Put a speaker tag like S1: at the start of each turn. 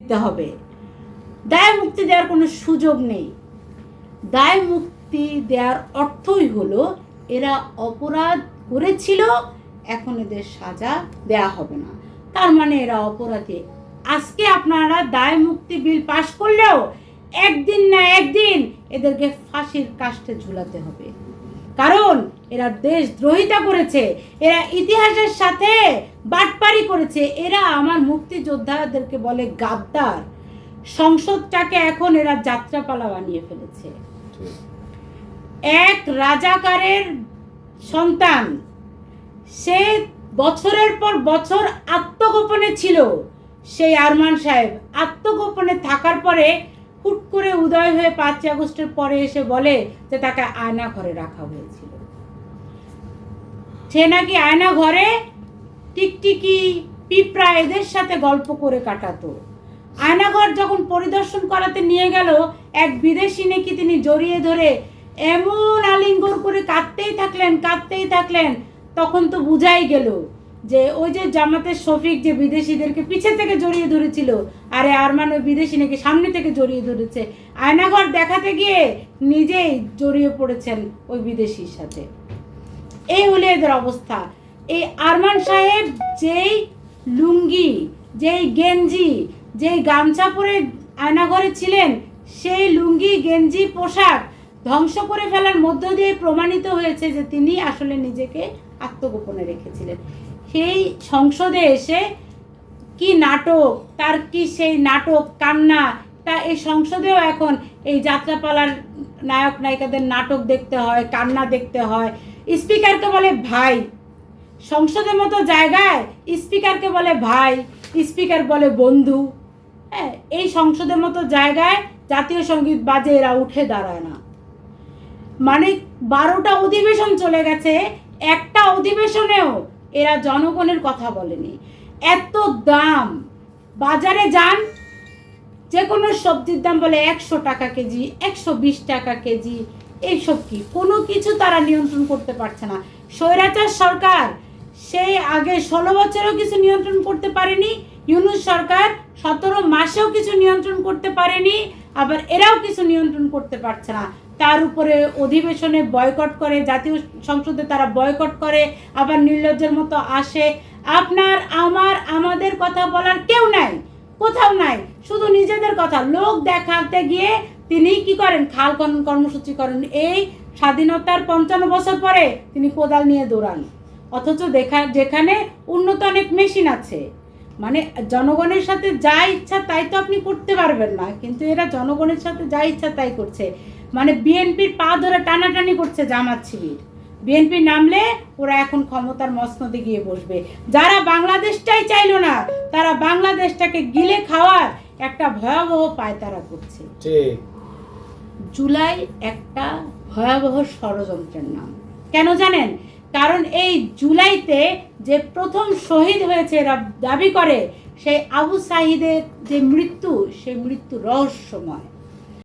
S1: দিতে হবে। দায় মুক্তি দেওয়ার কোনো সুযোগ নেই। দায় মুক্তি দেওয়ার অর্থই হলো এরা অপরাধ করেছিল, এখন এদের সাজা দেয়া হবে না, তার মানে এরা অপরাধী। আজকে আপনারা দায় মুক্তি বিল পাশ করলেও একদিন না একদিন এদেরকে ফাঁসির কাষ্ঠে ঝুলাতে হবে, কারণ এরা দেশদ্রোহিতা করেছে, এরা ইতিহাসের সাথে বাটপারি করেছে, এরা আমার মুক্তিযোদ্ধাদেরকে বলে গাদ্দার। সংসদটাকে এখন এরা যাত্রাপালা বানিয়ে ফেলেছে। এক রাজাকারের সন্তান, সে বছরের পর বছর আত্মগোপনে ছিল, সেই আরমান সাহেব আত্মগোপনে থাকার পরে হুট করে উদয় হয়ে 5ই আগস্টের পরে এসে বলে যে তাকে আয়না ঘরে রাখা হয়েছিল। সে নাকি আয়না ঘরে টিকটিকি, পিঁপড়া এদের সাথে গল্প করে কাটাতো। আয়নাঘর যখন পরিদর্শন করাতে নিয়ে গেল, এক বিদেশি নাকি তিনি জড়িয়ে ধরে এমন আলিঙ্গন করে কাঁদতেই থাকলেন। তখন তো বুঝাই গেল যে ওই যে জামাতের শফিক যে বিদেশিদেরকে পিছে থেকে জড়িয়ে ধরেছিল, আরে আরমান ওই বিদেশি নাকি সামনে থেকে জড়িয়ে ধরেছে। আয়নাঘর দেখাতে গিয়ে নিজেই জড়িয়ে পড়েছেন ওই বিদেশির সাথে। এই হলো এদের অবস্থা। এই আরমান সাহেব যেই লুঙ্গি, যেই গেঞ্জি, যেই গামছা পরে আয়নাঘরে ছিলেন, সেই লুঙ্গি, গেঞ্জি, পোশাক ধ্বংস করে ফেলার মধ্য দিয়ে প্রমাণিত হয়েছে যে তিনি আসলে নিজেকে আত্মগোপনে রেখেছিলেন। সেই সংসদে এসে কি নাটক, তার কি সেই নাটক, কান্না, তা এই সংসদেও এখন এই যাত্রাপালার নায়ক নায়িকাদের নাটক দেখতে হয়, কান্না দেখতে হয়। স্পিকারকে বলে ভাই, সংসদের মতো জায়গায় স্পিকারকে বলে ভাই, স্পিকার বলে বন্ধু। হ্যাঁ, এই সংসদের মতো জায়গায় জাতীয় সঙ্গীত বাজে, এরা উঠে দাঁড়ায় না। মানে 12টা অধিবেশন চলে গেছে, একটা অধিবেশনেও এরা জনগণের কথা বলেনি। এত দাম, বাজারে যান, যে কোনো সবজির দাম বলে 100 টাকা কেজি, 120 টাকা কেজি। এইসব কি, কোনো কিছু তারা নিয়ন্ত্রণ করতে পারছে না। স্বৈরাচার সরকার সেই আগে 16 বছরেও কিছু নিয়ন্ত্রণ করতে পারেনি, ইউনূস সরকার 17 মাসেও কিছু নিয়ন্ত্রণ করতে পারেনি, আবার এরাও কিছু নিয়ন্ত্রণ করতে পারছে না। তার উপরে অধিবেশনে বয়কট করে, জাতীয় সংসদে তারা বয়কট করে, আবার নির্লজ্জের মতো আসে। আপনার আমার আমাদের কথা বলার কেউ নাই, কোথাও নাই, শুধু নিজেদের কথা লোক দেখাতে গিয়ে তিনি কি করেন, খাল খনন কর্মসূচি করেন। এই স্বাধীনতার 55 বছর পরে তিনি কোদাল নিয়ে দৌড়ান, অথচ যেখানে উন্নত অনেক মেশিন আছে। মানে জনগণের সাথে যা ইচ্ছা তাই তো আপনি করতে পারবেন না, কিন্তু এরা জনগণের সাথে যা ইচ্ছা তাই করছে। মানে বিএনপির পা ধরে টানাটানি করছে জামাত শিবির। বিএনপি নামলে ওরা এখন ক্ষমতার মসনদে গিয়ে বসবে। যারা বাংলাদেশটাই চাইলো না, তারা বাংলাদেশটাকে গিলে খাওয়ার একটা ভয়াবহ পায়তারা করছে। জুলাই একটা ভয়াবহ ষড়যন্ত্রের নাম। কেন জানেন? কারণ এই জুলাইতে যে প্রথম শহীদ হয়েছে এরা দাবি করে, সেই আবু সাঈদের যে মৃত্যু, সেই মৃত্যু রহস্যময়।